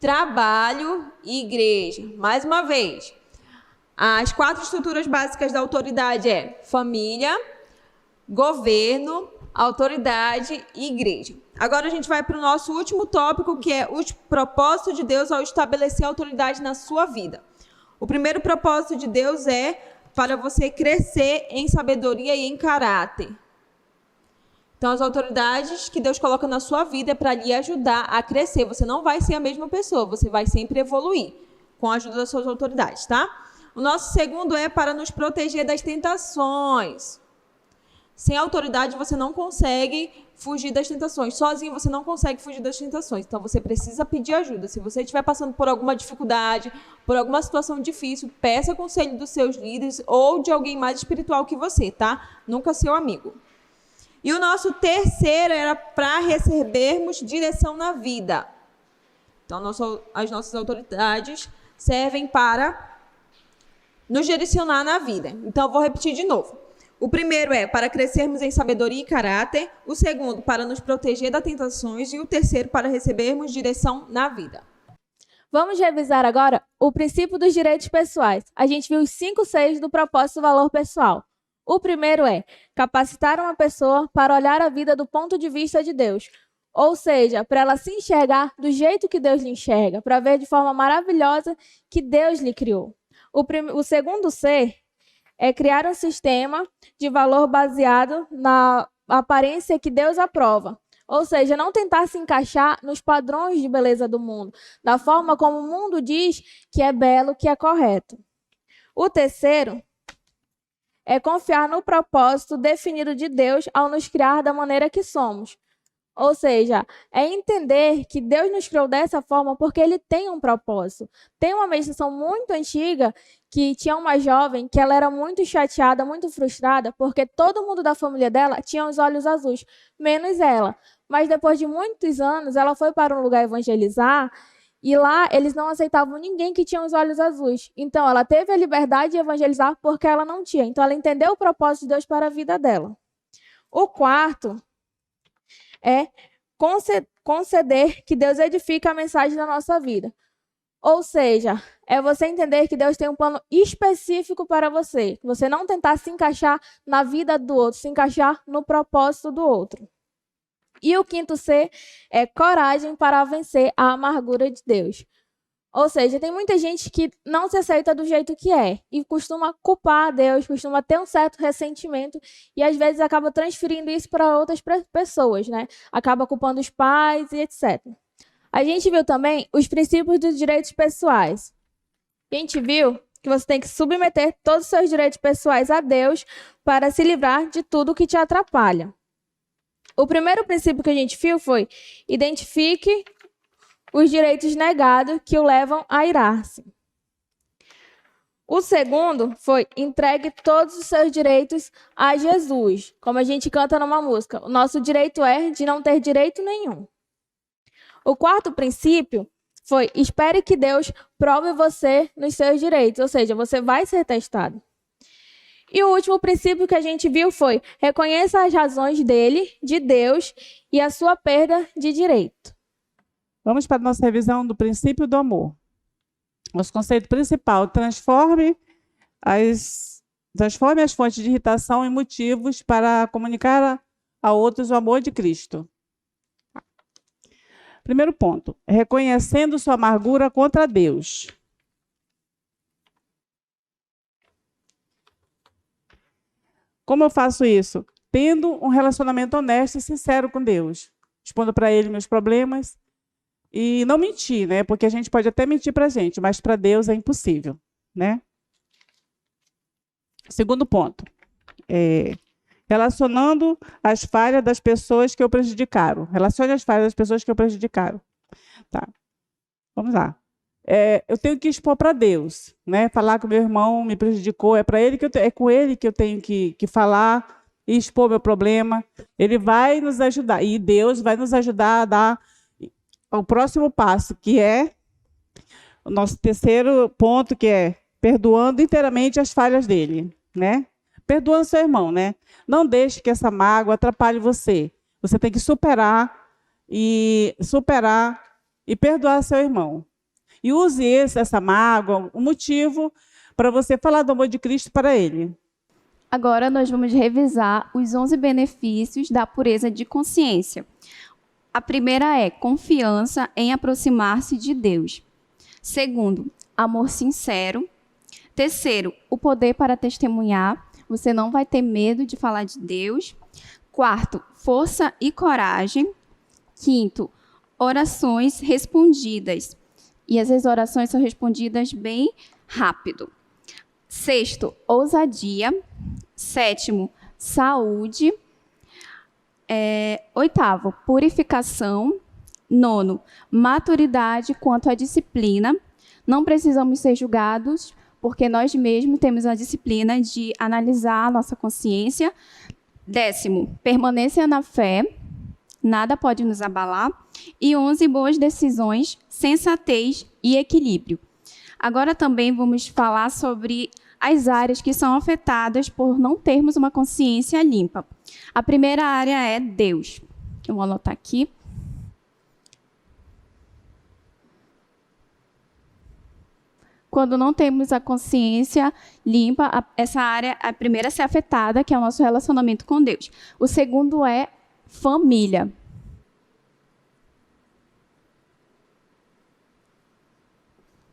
trabalho e igreja. Mais uma vez. As 4 estruturas básicas da autoridade é família, governo, autoridade e igreja. Agora a gente vai para o nosso último tópico, que é o propósito de Deus ao estabelecer a autoridade na sua vida. O primeiro propósito de Deus é para você crescer em sabedoria e em caráter. Então, as autoridades que Deus coloca na sua vida é para lhe ajudar a crescer. Você não vai ser a mesma pessoa, você vai sempre evoluir com a ajuda das suas autoridades, tá? O nosso segundo é para nos proteger das tentações. Sem autoridade, você não consegue fugir das tentações. Sozinho, você não consegue fugir das tentações. Então, você precisa pedir ajuda. Se você estiver passando por alguma dificuldade, por alguma situação difícil, peça conselho dos seus líderes ou de alguém mais espiritual que você, tá? Nunca seu amigo. E o nosso terceiro era para recebermos direção na vida. Então, as nossas autoridades servem para nos direcionar na vida. Então, eu vou repetir de novo. O primeiro é para crescermos em sabedoria e caráter. O segundo, para nos proteger das tentações. E o terceiro, para recebermos direção na vida. Vamos revisar agora o princípio dos direitos pessoais. A gente viu os 5 Cs do propósito valor pessoal. O primeiro é capacitar uma pessoa para olhar a vida do ponto de vista de Deus. Ou seja, para ela se enxergar do jeito que Deus lhe enxerga, para ver de forma maravilhosa que Deus lhe criou. O segundo C é criar um sistema de valor baseado na aparência que Deus aprova. Ou seja, não tentar se encaixar nos padrões de beleza do mundo, da forma como o mundo diz que é belo, que é correto. O terceiro é confiar no propósito definido de Deus ao nos criar da maneira que somos. Ou seja, é entender que Deus nos criou dessa forma porque Ele tem um propósito. Tem uma meditação muito antiga que tinha uma jovem que ela era muito chateada, muito frustrada, porque todo mundo da família dela tinha os olhos azuis, menos ela. Mas depois de muitos anos, ela foi para um lugar evangelizar e lá eles não aceitavam ninguém que tinha os olhos azuis. Então, ela teve a liberdade de evangelizar porque ela não tinha. Então, ela entendeu o propósito de Deus para a vida dela. O quarto é conceder que Deus edifica a mensagem da nossa vida. Ou seja, é você entender que Deus tem um plano específico para você. Você não tentar se encaixar na vida do outro, se encaixar no propósito do outro. E o quinto C é coragem para vencer a amargura de Deus. Ou seja, tem muita gente que não se aceita do jeito que é e costuma culpar a Deus, costuma ter um certo ressentimento e às vezes acaba transferindo isso para outras pessoas, né? Acaba culpando os pais e etc. A gente viu também os princípios dos direitos pessoais. A gente viu que você tem que submeter todos os seus direitos pessoais a Deus para se livrar de tudo que te atrapalha. O primeiro princípio que a gente viu foi identifique os direitos negados que o levam a irar-se. O segundo foi entregue todos os seus direitos a Jesus, como a gente canta numa música. O nosso direito é de não ter direito nenhum. O quarto princípio foi espere que Deus prove você nos seus direitos, ou seja, você vai ser testado. E o último princípio que a gente viu foi reconheça as razões dele, de Deus, e a sua perda de direito. Vamos para a nossa revisão do princípio do amor. Nosso conceito principal, transforme as fontes de irritação em motivos para comunicar a outros o amor de Cristo. Primeiro ponto, reconhecendo sua amargura contra Deus. Como eu faço isso? Tendo um relacionamento honesto e sincero com Deus. Expondo para Ele meus problemas. E não mentir, né? Porque a gente pode até mentir para a gente, mas para Deus é impossível, né? Segundo ponto. Relacionando as falhas das pessoas que o prejudicaram. Relacione as falhas das pessoas que o prejudicaram. Tá. Vamos lá. Eu tenho que expor para Deus, né? Falar que o meu irmão me prejudicou, é com ele que eu tenho que falar e expor meu problema. Ele vai nos ajudar e Deus vai nos ajudar a dar o próximo passo, que é o nosso terceiro ponto, que é perdoando inteiramente as falhas dele, né? Perdoando seu irmão, né? Não deixe que essa mágoa atrapalhe você. Você tem que superar e perdoar seu irmão. E use essa mágoa, o motivo para você falar do amor de Cristo para ele. Agora nós vamos revisar os 11 benefícios da pureza de consciência. A primeira é confiança em aproximar-se de Deus. Segundo, amor sincero. Terceiro, o poder para testemunhar. Você não vai ter medo de falar de Deus. Quarto, força e coragem. Quinto, orações respondidas. E às vezes orações são respondidas bem rápido. Sexto, ousadia. Sétimo, saúde. Oitavo, purificação. Nono, maturidade quanto à disciplina. Não precisamos ser julgados, porque nós mesmos temos a disciplina de analisar a nossa consciência. Décimo, permanência na fé. Nada pode nos abalar. E 11, boas decisões, sensatez e equilíbrio. Agora também vamos falar sobre as áreas que são afetadas por não termos uma consciência limpa. A primeira área é Deus. Eu vou anotar aqui. Quando não temos a consciência limpa, essa área, a primeira a ser afetada, que é o nosso relacionamento com Deus. O segundo é família.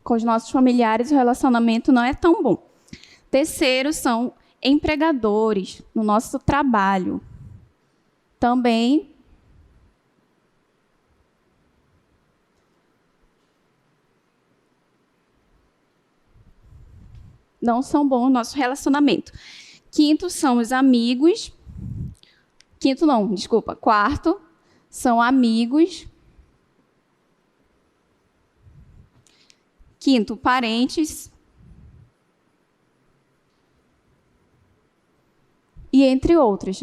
Com os nossos familiares, o relacionamento não é tão bom. Terceiro são empregadores no nosso trabalho. Também não são bons no nosso relacionamento. Quinto são os amigos. Quarto são amigos. Quinto, parentes. E entre outros.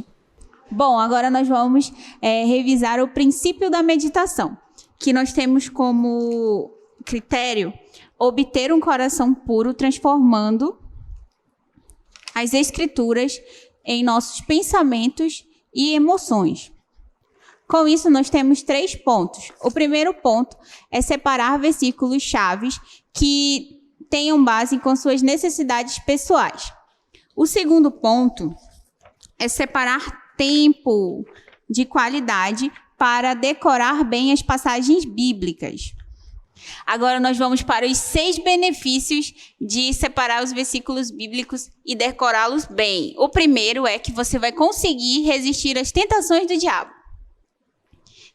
Bom, agora nós vamos revisar o princípio da meditação, que nós temos como critério obter um coração puro, transformando as escrituras em nossos pensamentos e emoções. Com isso, nós temos 3 pontos. O primeiro ponto é separar versículos chaves que tenham base com suas necessidades pessoais. O segundo ponto é separar tempo de qualidade para decorar bem as passagens bíblicas. Agora nós vamos para os 6 benefícios de separar os versículos bíblicos e decorá-los bem. O primeiro é que você vai conseguir resistir às tentações do diabo.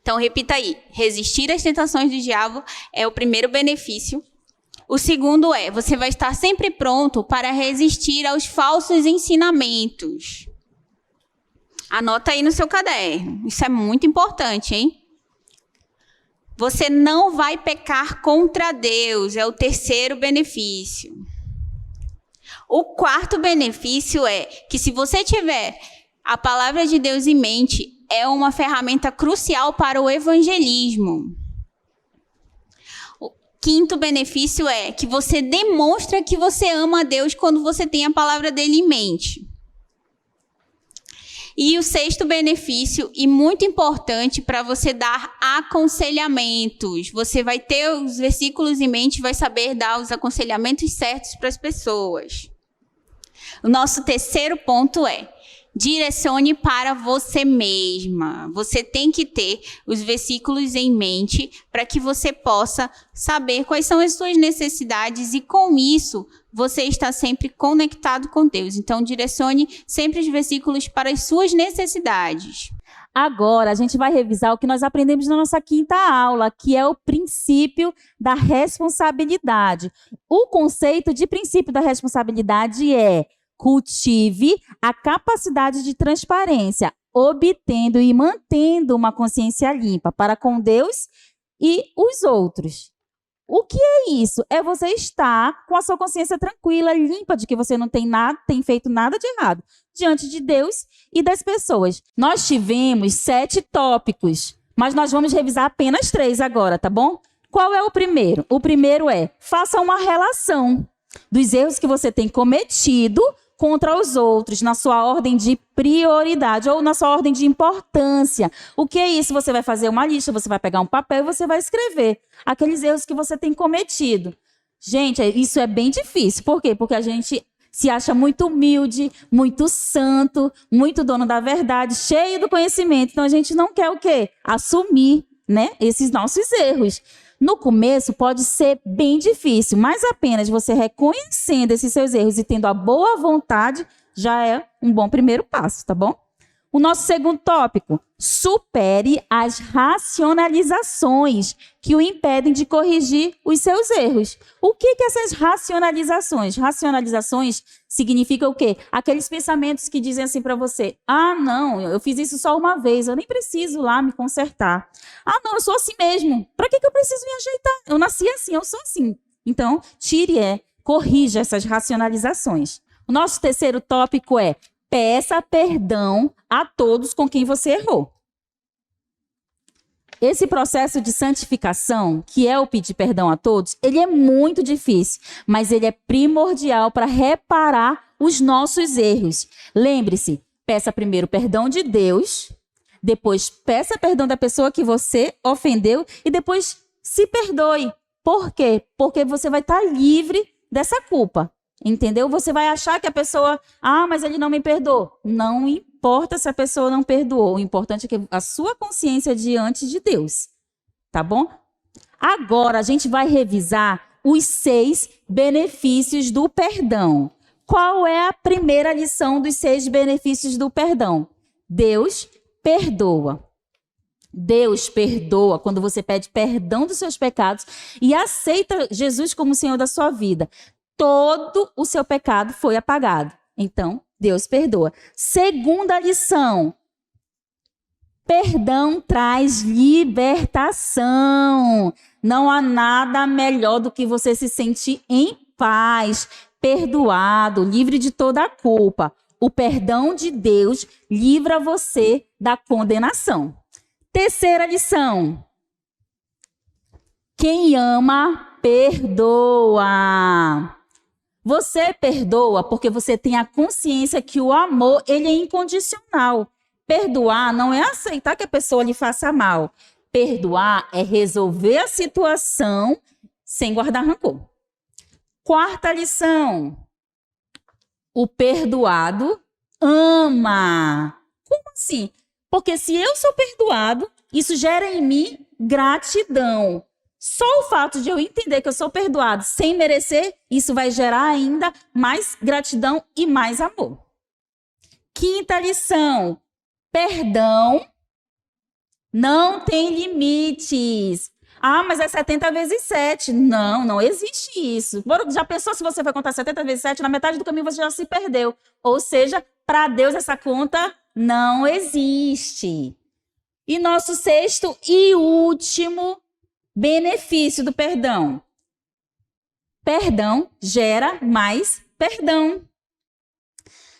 Então, repita aí. Resistir às tentações do diabo é o primeiro benefício. O segundo é, você vai estar sempre pronto para resistir aos falsos ensinamentos. Anota aí no seu caderno. Isso é muito importante, hein? Você não vai pecar contra Deus. É o terceiro benefício. O quarto benefício é que se você tiver a palavra de Deus em mente, é uma ferramenta crucial para o evangelismo. O quinto benefício é que você demonstra que você ama a Deus quando você tem a palavra dele em mente. E o sexto benefício, e muito importante, para você dar aconselhamentos. Você vai ter os versículos em mente, vai saber dar os aconselhamentos certos para as pessoas. O nosso terceiro ponto é: direcione para você mesma. Você tem que ter os versículos em mente para que você possa saber quais são as suas necessidades e, com isso, você está sempre conectado com Deus. Então, direcione sempre os versículos para as suas necessidades. Agora, a gente vai revisar o que nós aprendemos na nossa 5ª aula, que é o princípio da responsabilidade. O conceito de princípio da responsabilidade é: cultive a capacidade de transparência, obtendo e mantendo uma consciência limpa para com Deus e os outros. O que é isso? É você estar com a sua consciência tranquila, limpa, de que você não tem feito nada de errado diante de Deus e das pessoas. Nós tivemos 7 tópicos, mas nós vamos revisar apenas 3 agora, tá bom? Qual é o primeiro? O primeiro é: faça uma relação dos erros que você tem cometido contra os outros, na sua ordem de prioridade ou na sua ordem de importância. O que é isso? Você vai fazer uma lista, você vai pegar um papel e você vai escrever aqueles erros que você tem cometido. Gente, isso é bem difícil. Por quê? Porque a gente se acha muito humilde, muito santo, muito dono da verdade, cheio do conhecimento. Então, a gente não quer o quê? Assumir, né, esses nossos erros. No começo pode ser bem difícil, mas apenas você reconhecendo esses seus erros e tendo a boa vontade já é um bom primeiro passo, tá bom? O nosso segundo tópico, supere as racionalizações que o impedem de corrigir os seus erros. O que essas racionalizações? Racionalizações significa o quê? Aqueles pensamentos que dizem assim para você, ah, não, eu fiz isso só uma vez, eu nem preciso lá me consertar. Ah, não, eu sou assim mesmo, para que eu preciso me ajeitar? Eu nasci assim, eu sou assim. Então, corrija essas racionalizações. O nosso terceiro tópico é, peça perdão a todos com quem você errou. Esse processo de santificação, que é o pedir perdão a todos, ele é muito difícil, mas ele é primordial para reparar os nossos erros. Lembre-se, peça primeiro perdão de Deus, depois peça perdão da pessoa que você ofendeu e depois se perdoe. Por quê? Porque você vai estar livre dessa culpa. Entendeu? Você vai achar que a pessoa, mas ele não me perdoou. Não importa se a pessoa não perdoou. O importante é que a sua consciência é diante de Deus. Tá bom? Agora a gente vai revisar os 6 benefícios do perdão. Qual é a primeira lição dos 6 benefícios do perdão? Deus perdoa. Deus perdoa quando você pede perdão dos seus pecados e aceita Jesus como Senhor da sua vida. Todo o seu pecado foi apagado. Então, Deus perdoa. Segunda lição. Perdão traz libertação. Não há nada melhor do que você se sentir em paz, perdoado, livre de toda a culpa. O perdão de Deus livra você da condenação. Terceira lição. Quem ama, perdoa. Você perdoa porque você tem a consciência que o amor, ele é incondicional. Perdoar não é aceitar que a pessoa lhe faça mal. Perdoar é resolver a situação sem guardar rancor. Quarta lição. O perdoado ama. Como assim? Porque se eu sou perdoado, isso gera em mim gratidão. Só o fato de eu entender que eu sou perdoado sem merecer, isso vai gerar ainda mais gratidão e mais amor. Quinta lição. Perdão não tem limites. Mas é 70 vezes 7. Não existe isso. Já pensou se você vai contar 70 vezes 7? Na metade do caminho você já se perdeu. Ou seja, para Deus essa conta não existe. E nosso sexto e último benefício do perdão. Perdão gera mais perdão.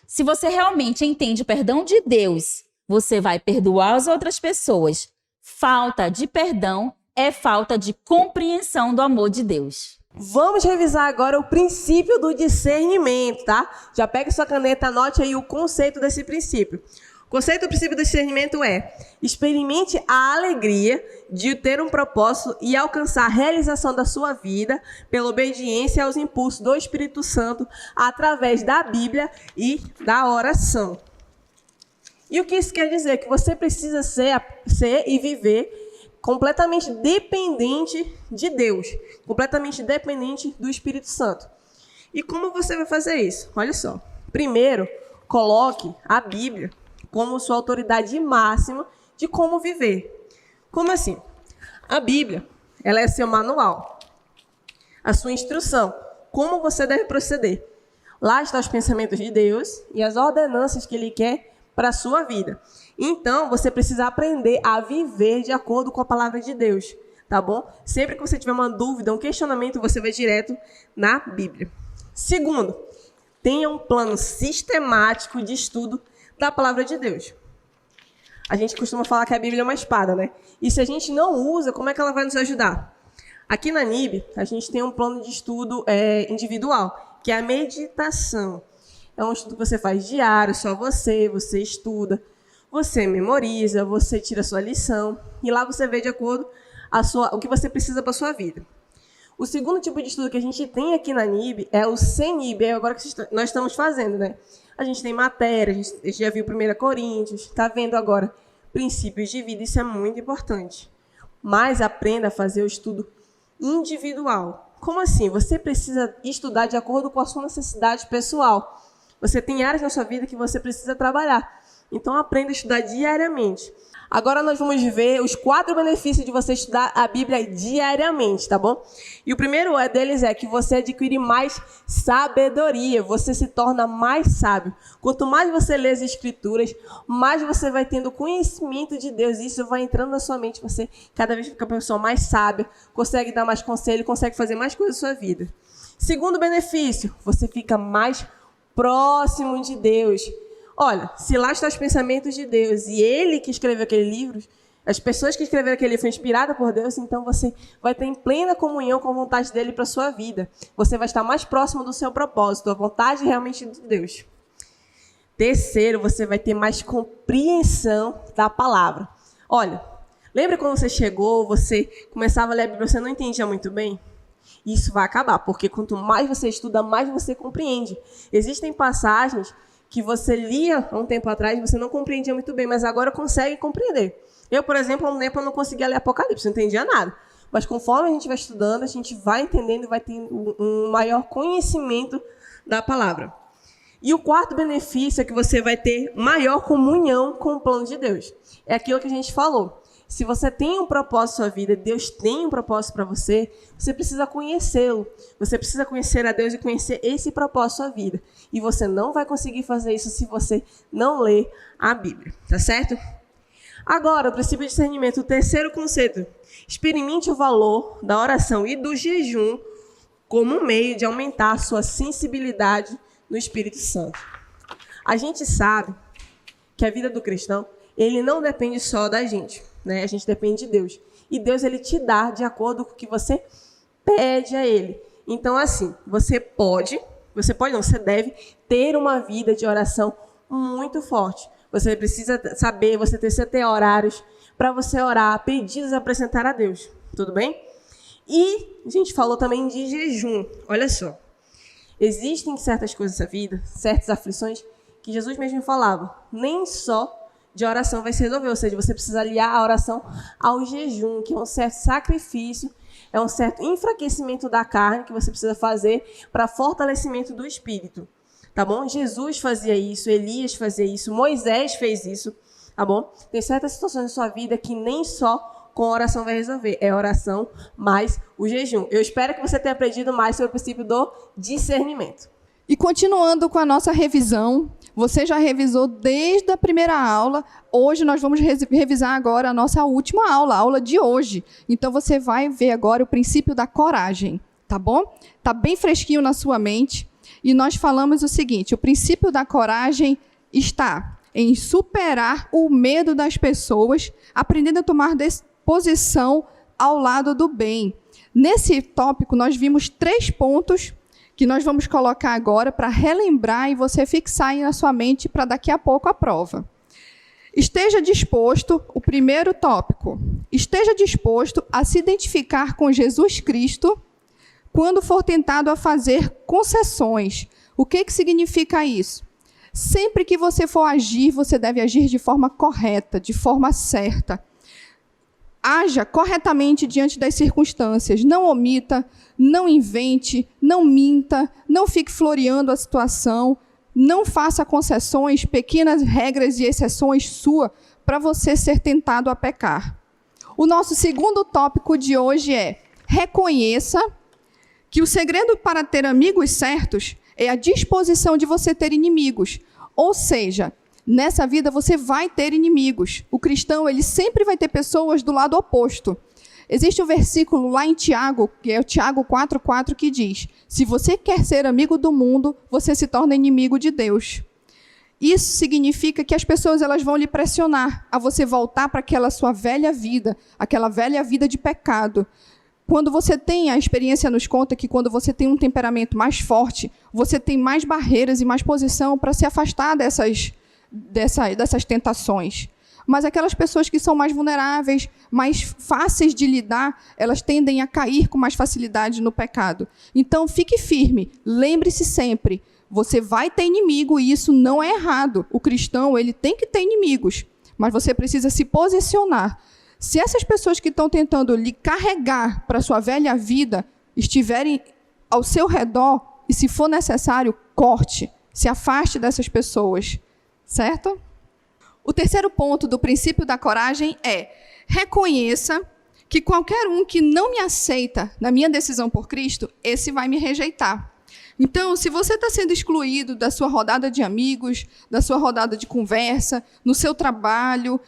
Se você realmente entende o perdão de Deus, você vai perdoar as outras pessoas. Falta de perdão é falta de compreensão do amor de Deus. Vamos revisar agora o princípio do discernimento, tá? Já pega sua caneta, anote aí o conceito desse princípio. O conceito do princípio do discernimento é: experimente a alegria de ter um propósito e alcançar a realização da sua vida pela obediência aos impulsos do Espírito Santo através da Bíblia e da oração. E o que isso quer dizer? Que você precisa ser e viver completamente dependente de Deus, completamente dependente do Espírito Santo. E como você vai fazer isso? Olha só. Primeiro, coloque a Bíblia como sua autoridade máxima de como viver. Como assim? A Bíblia, ela é seu manual, a sua instrução, como você deve proceder. Lá estão os pensamentos de Deus e as ordenanças que Ele quer para a sua vida. Então, você precisa aprender a viver de acordo com a palavra de Deus, tá bom? Sempre que você tiver uma dúvida, um questionamento, você vai direto na Bíblia. Segundo, tenha um plano sistemático de estudo da palavra de Deus. A gente costuma falar que a Bíblia é uma espada, né? E se a gente não usa, como é que ela vai nos ajudar? Aqui na NIB, a gente tem um plano de estudo individual, que é a meditação. É um estudo que você faz diário, só você estuda, você memoriza, você tira a sua lição, e lá você vê de acordo o que você precisa para a sua vida. O segundo tipo de estudo que a gente tem aqui na NIB é o CENIB, é agora que nós estamos fazendo, né? A gente tem matéria, a gente já viu 1 Coríntios, está vendo agora princípios de vida, isso é muito importante. Mas aprenda a fazer o estudo individual. Como assim? Você precisa estudar de acordo com a sua necessidade pessoal. Você tem áreas na sua vida que você precisa trabalhar. Então, aprenda a estudar diariamente. Agora nós vamos ver os 4 benefícios de você estudar a Bíblia diariamente, tá bom? E o primeiro deles é que você adquire mais sabedoria, você se torna mais sábio. Quanto mais você lê as Escrituras, mais você vai tendo conhecimento de Deus, e isso vai entrando na sua mente, você cada vez fica uma pessoa mais sábia, consegue dar mais conselho, consegue fazer mais coisas na sua vida. Segundo benefício, você fica mais próximo de Deus. Olha, se lá estão os pensamentos de Deus e Ele que escreveu aquele livro, as pessoas que escreveram aquele livro foram inspiradas por Deus, então você vai estar em plena comunhão com a vontade dEle para a sua vida. Você vai estar mais próximo do seu propósito, a vontade realmente de Deus. Terceiro, você vai ter mais compreensão da palavra. Olha, lembra quando você chegou, você começava a ler a Bíblia, você não entendia muito bem? Isso vai acabar, porque quanto mais você estuda, mais você compreende. Existem passagens que você lia há um tempo atrás, você não compreendia muito bem, mas agora consegue compreender. Eu, por exemplo, há um tempo eu não conseguia ler Apocalipse, não entendia nada. Mas conforme a gente vai estudando, a gente vai entendendo e vai tendo um maior conhecimento da palavra. E o quarto benefício é que você vai ter maior comunhão com o plano de Deus. É aquilo que a gente falou. Se você tem um propósito na sua vida, Deus tem um propósito para você, você precisa conhecê-lo. Você precisa conhecer a Deus e conhecer esse propósito na sua vida. E você não vai conseguir fazer isso se você não ler a Bíblia, tá certo? Agora, o princípio de discernimento, o terceiro conceito. Experimente o valor da oração e do jejum como um meio de aumentar a sua sensibilidade no Espírito Santo. A gente sabe que a vida do cristão, ele não depende só da gente, né? A gente depende de Deus. E Deus, ele te dá de acordo com o que você pede a Ele. Então, assim, você deve ter uma vida de oração muito forte. Você precisa saber, você precisa ter horários para você orar, pedidos a apresentar a Deus. Tudo bem? E a gente falou também de jejum. Olha só. Existem certas coisas na vida, certas aflições, que Jesus mesmo falava. Nem só de oração vai se resolver. Ou seja, você precisa aliar a oração ao jejum, que é um certo sacrifício, é um certo enfraquecimento da carne que você precisa fazer para fortalecimento do espírito. Tá bom? Jesus fazia isso, Elias fazia isso, Moisés fez isso, tá bom? Tem certas situações na sua vida que nem só com oração vai resolver. É oração mais o jejum. Eu espero que você tenha aprendido mais sobre o princípio do discernimento. E continuando com a nossa revisão, você já revisou desde a primeira aula. Hoje nós vamos revisar agora a nossa última aula, a aula de hoje. Então você vai ver agora o princípio da coragem, tá bom? Tá bem fresquinho na sua mente. E nós falamos o seguinte, o princípio da coragem está em superar o medo das pessoas, aprendendo a tomar posição ao lado do bem. Nesse tópico, nós vimos 3 pontos que nós vamos colocar agora para relembrar e você fixar aí na sua mente para daqui a pouco a prova. Esteja disposto, o primeiro tópico, esteja disposto a se identificar com Jesus Cristo quando for tentado a fazer concessões. O que significa isso? Sempre que você for agir, você deve agir de forma correta, de forma certa. Haja corretamente diante das circunstâncias. Não omita, não invente, não minta, não fique floreando a situação, não faça concessões, pequenas regras e exceções suas para você ser tentado a pecar. O nosso segundo tópico de hoje é: reconheça que o segredo para ter amigos certos é a disposição de você ter inimigos. Ou seja, nessa vida você vai ter inimigos. O cristão, ele sempre vai ter pessoas do lado oposto. Existe um versículo lá em Tiago, que é o Tiago 4,4, que diz: se você quer ser amigo do mundo, você se torna inimigo de Deus. Isso significa que as pessoas elas vão lhe pressionar a você voltar para aquela sua velha vida, aquela velha vida de pecado. Quando você tem, a experiência nos conta que quando você tem um temperamento mais forte, você tem mais barreiras e mais posição para se afastar dessas tentações. Mas aquelas pessoas que são mais vulneráveis, mais fáceis de lidar, elas tendem a cair com mais facilidade no pecado. Então, fique firme, lembre-se sempre, você vai ter inimigo e isso não é errado. O cristão, ele tem que ter inimigos, mas você precisa se posicionar. Se essas pessoas que estão tentando lhe carregar para a sua velha vida estiverem ao seu redor, e se for necessário, corte, se afaste dessas pessoas, certo? O terceiro ponto do princípio da coragem é: reconheça que qualquer um que não me aceita na minha decisão por Cristo, esse vai me rejeitar. Então, se você está sendo excluído da sua rodada de amigos, da sua rodada de conversa, no seu trabalho,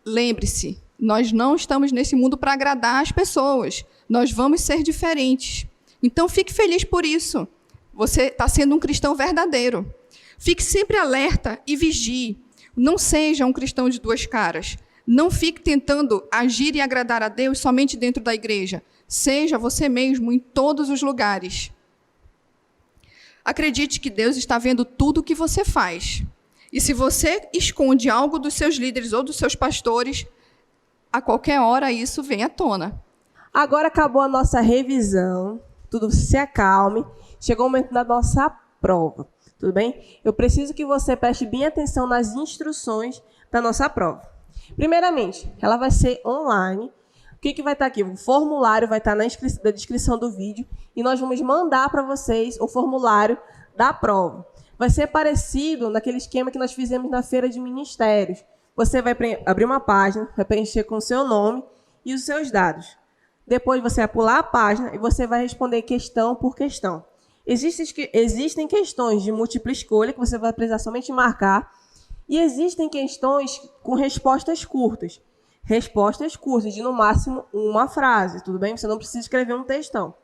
lembre-se, nós não estamos nesse mundo para agradar as pessoas. Nós vamos ser diferentes. Então, fique feliz por isso. Você está sendo um cristão verdadeiro. Fique sempre alerta e vigie. Não seja um cristão de duas caras. Não fique tentando agir e agradar a Deus somente dentro da igreja. Seja você mesmo em todos os lugares. Acredite que Deus está vendo tudo o que você faz. E se você esconde algo dos seus líderes ou dos seus pastores, a qualquer hora isso vem à tona. Agora acabou a nossa revisão. Tudo se acalme. Chegou o momento da nossa prova. Tudo bem? Eu preciso que você preste bem atenção nas instruções da nossa prova. Primeiramente, ela vai ser online. O que vai estar aqui? O formulário vai estar na descrição do vídeo e nós vamos mandar para vocês o formulário da prova. Vai ser parecido naquele esquema que nós fizemos na feira de ministérios. Você vai abrir uma página, vai preencher com o seu nome e os seus dados. Depois você vai pular a página e você vai responder questão por questão. Existem questões de múltipla escolha que você vai precisar somente marcar e existem questões com respostas curtas. Respostas curtas, de no máximo uma frase, tudo bem? Você não precisa escrever um textão.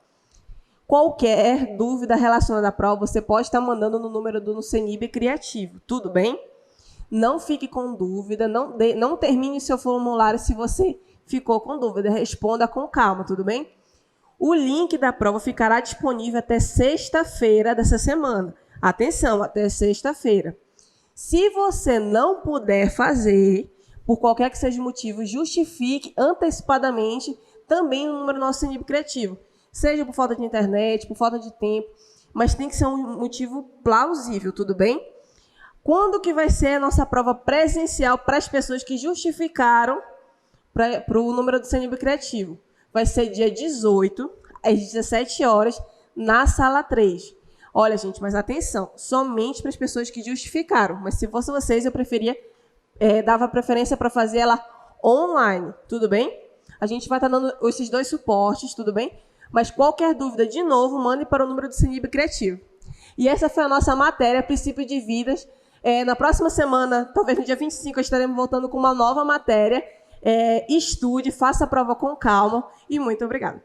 Qualquer dúvida relacionada à prova, você pode estar mandando no número do CENIB Criativo, tudo bem? Não fique com dúvida, não termine seu formulário se você ficou com dúvida, responda com calma, tudo bem? O link da prova ficará disponível até sexta-feira dessa semana. Atenção, até sexta-feira. Se você não puder fazer, por qualquer que seja o motivo, justifique antecipadamente também o número do nosso CENIB Criativo. Seja por falta de internet, por falta de tempo, mas tem que ser um motivo plausível, tudo bem? Quando que vai ser a nossa prova presencial para as pessoas que justificaram para o número do CENIB Criativo? Vai ser dia 18, às 17 horas, na sala 3. Olha, gente, mas atenção, somente para as pessoas que justificaram. Mas se fosse vocês, eu dava preferência para fazer ela online, tudo bem? A gente vai estar dando esses dois suportes, tudo bem? Mas qualquer dúvida, de novo, mande para o número do CENIB Criativo. E essa foi a nossa matéria, Princípio de Vidas. Na próxima semana, talvez no dia 25, estaremos voltando com uma nova matéria. Estude, faça a prova com calma e muito obrigada.